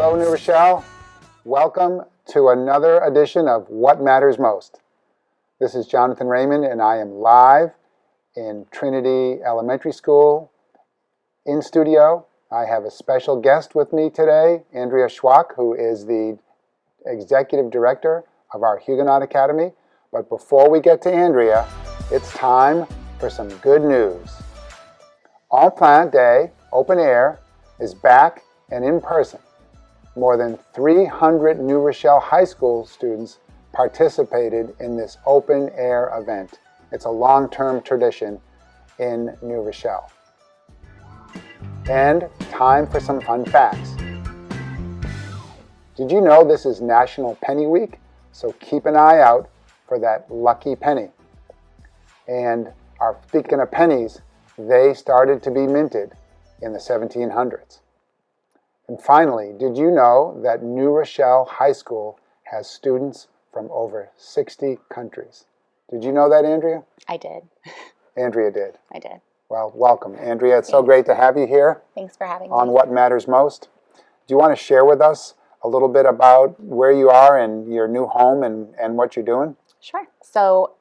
Hello, New Rochelle. Welcome to another edition of What Matters Most. This is Jonathan Raymond, and I am live in Trinity Elementary School in studio. I have a special guest with me today, Andrea Schwach, who is the Executive Director of our Huguenot Academy. But before we get to Andrea, it's time for some good news. All Plant Day, open air, is back and in person. More than 300 New Rochelle High School students participated in this open air event. It's a long-term tradition in New Rochelle. And time for some fun facts. Did you know this is National Penny Week? So keep an eye out for that lucky penny. And speaking of pennies, they started to be minted in the 1700s. And finally, did you know that New Rochelle High School has students from over 60 countries? Did you know that, Andrea? I did. Andrea did. I did. Well, welcome, Andrea. It's so great to have you here. Thanks for having me. On What Matters Most. Do you want to share with us a little bit about where you are and your new home and what you're doing? Sure. So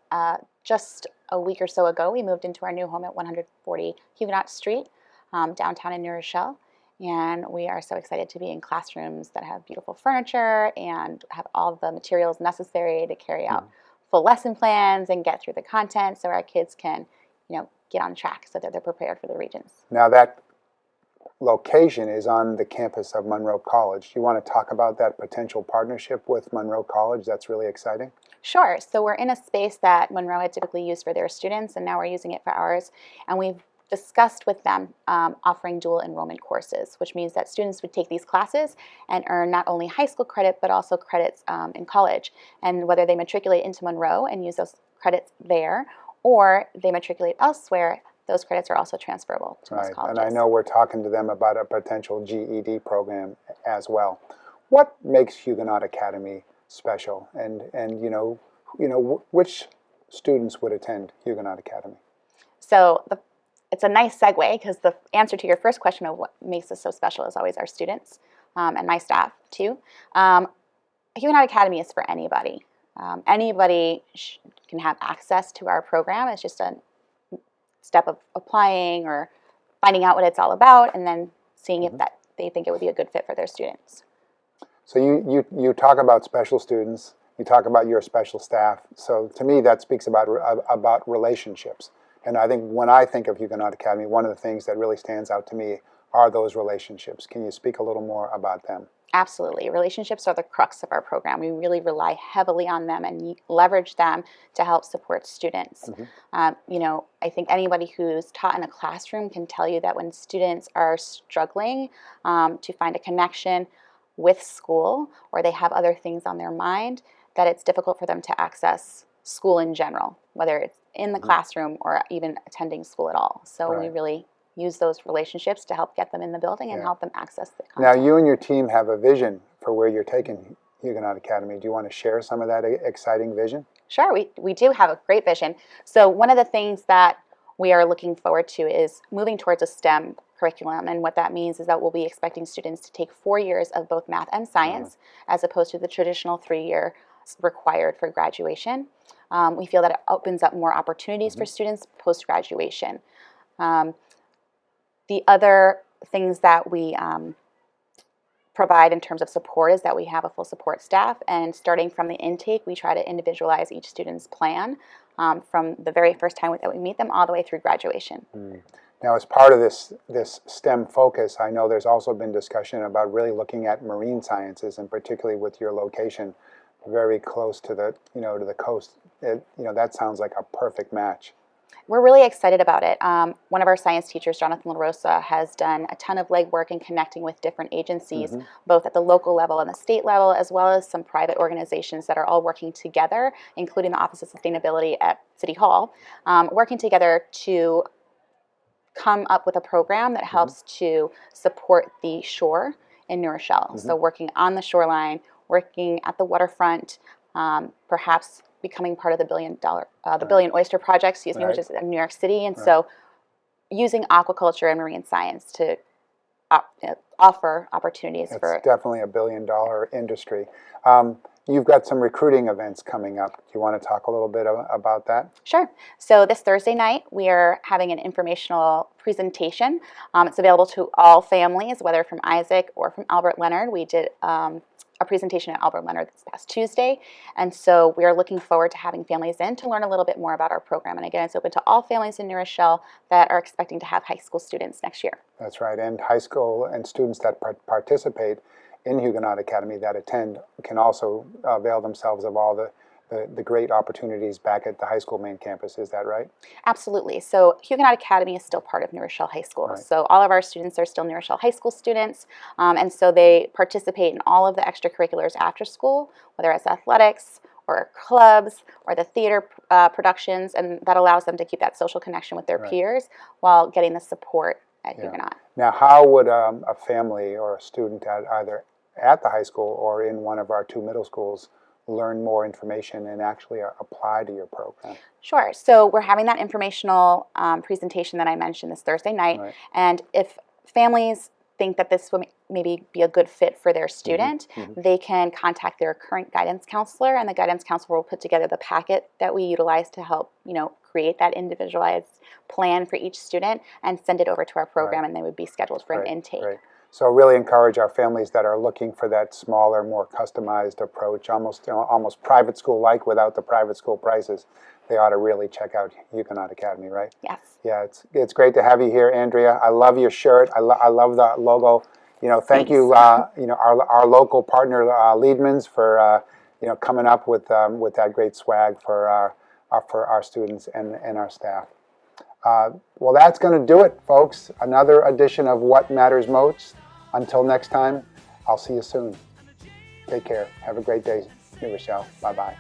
just a week or so ago, we moved into our new home at 140 Huguenot Street, downtown in New Rochelle. And we are so excited to be in classrooms that have beautiful furniture and have all the materials necessary to carry out full lesson plans and get through the content so our kids can, get on track so that they're prepared for the Regents. Now that location is on the campus of Monroe College. Do you want to talk about that potential partnership with Monroe College? That's really exciting. Sure. So we're in a space that Monroe had typically used for their students, and now we're using it for ours. And we've discussed with them offering dual enrollment courses, which means that students would take these classes and earn not only high school credit, but also credits in college. And whether they matriculate into Monroe and use those credits there, or they matriculate elsewhere, those credits are also transferable to most colleges. And I know we're talking to them about a potential GED program as well. What makes Huguenot Academy special? And which students would attend Huguenot Academy? So it's a nice segue, because the answer to your first question of what makes us so special is always our students and my staff too. Huguenot Academy is for anybody. Anybody can have access to our program. It's just a step of applying or finding out what it's all about, and then seeing if that they think it would be a good fit for their students. So you talk about special students. You talk about your special staff. So to me, that speaks about relationships. And I think when I think of Huguenot Academy, one of the things that really stands out to me are those relationships. Can you speak a little more about them? Absolutely. Relationships are the crux of our program. We really rely heavily on them and leverage them to help support students. I think anybody who's taught in a classroom can tell you that when students are struggling to find a connection with school, or they have other things on their mind, that it's difficult for them to access school in general, whether it's in the classroom or even attending school at all. So we really use those relationships to help get them in the building and help them access the content. Now, you and your team have a vision for where you're taking Huguenot Academy. Do you want to share some of that exciting vision? Sure, we do have a great vision. So one of the things that we are looking forward to is moving towards a STEM curriculum, and what that means is that we'll be expecting students to take 4 years of both math and science, as opposed to the traditional 3-year required for graduation. We feel that it opens up more opportunities for students post-graduation. The other things that we provide in terms of support is that we have a full support staff, and starting from the intake, we try to individualize each student's plan from the very first time that we meet them all the way through graduation. Now, as part of this STEM focus, I know there's also been discussion about really looking at marine sciences, and particularly with your location very close to the to the coast. That sounds like a perfect match. We're really excited about it. One of our science teachers, Jonathan LaRosa, has done a ton of legwork in connecting with different agencies, both at the local level and the state level, as well as some private organizations that are all working together, including the Office of Sustainability at City Hall, working together to come up with a program that helps to support the shore in New Rochelle. So working on the shoreline, working at the waterfront, perhaps becoming part of the Billion Oyster Project, which is in New York City. And so using aquaculture and marine science to offer opportunities It's for. definitely a billion-dollar industry. You've got some recruiting events coming up. Do you want to talk a little bit about that? Sure. So this Thursday night, we are having an informational presentation. It's available to all families, whether from Isaac or from Albert Leonard. We did a presentation at Albert Leonard this past Tuesday, and so we are looking forward to having families in to learn a little bit more about our program. And again, it's open to all families in New Rochelle that are expecting to have high school students next year. That's right, and high school and students that participate in Huguenot Academy that attend can also avail themselves of all the great opportunities back at the high school main campus. Is that right? Absolutely. So Huguenot Academy is still part of New Rochelle High School. Right. So all of our students are still New Rochelle High School students, and so they participate in all of the extracurriculars after school, whether it's athletics or clubs or the theater productions, and that allows them to keep that social connection with their Right. peers while getting the support at Huguenot. Now, how would a family or a student either at the high school or in one of our 2 middle schools learn more information and actually apply to your program? Sure. So we're having that informational presentation that I mentioned this Thursday night. Right. And if families think that this would maybe be a good fit for their student, they can contact their current guidance counselor, and the guidance counselor will put together the packet that we utilize to help, create that individualized plan for each student and send it over to our program, and they would be scheduled for an intake. Right. So really encourage our families that are looking for that smaller, more customized approach, almost private school-like without the private school prices. They ought to really check out Huguenot Academy, right? Yes. Yeah, it's great to have you here, Andrea. I love your shirt. I love the logo. Thank you. Our local partner Leadmans for coming up with that great swag for our students and our staff. Well, that's going to do it, folks. Another edition of What Matters Most. Until next time, I'll see you soon. Take care. Have a great day, New Rochelle. Bye-bye.